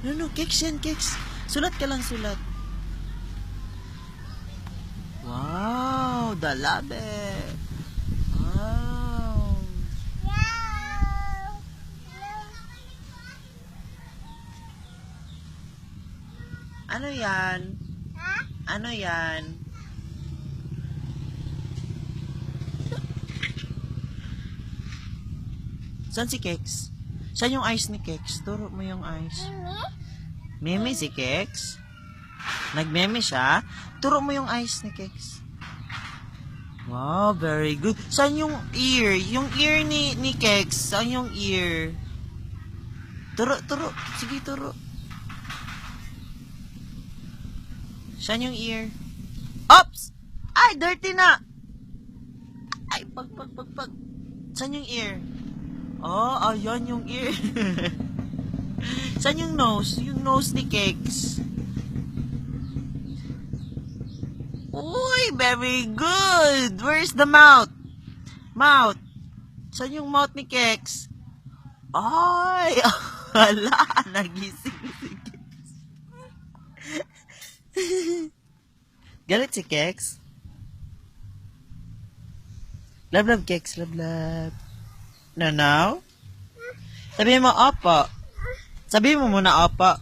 No, Keks yan, Keks. Sulat ka lang, sulat. Wow, dalabe. Wow. Ano yan? Ano yan? Saan si Keks? Saan yung eyes ni Keks? Turo mo yung eyes. Meme si Keks? Nagmeme siya? Turo mo yung eyes ni Keks. Wow, very good. Saan yung ear? Yung ear ni Keks. Saan yung ear? Turo. Sige, turo. Saan yung ear? Oops! Ay, dirty na! Ay, pag. Saan yung ear? Oh, ayan yung ear. Saan yung nose? Yung nose ni Keks. Uy, very good! Where's the mouth? Mouth. Saan yung mouth ni Keks? Ay, hala, nagising si Keks. Galit si Keks? Love, Keks, love. No? Sabihin mo, apa. Sabihin mo muna, apa.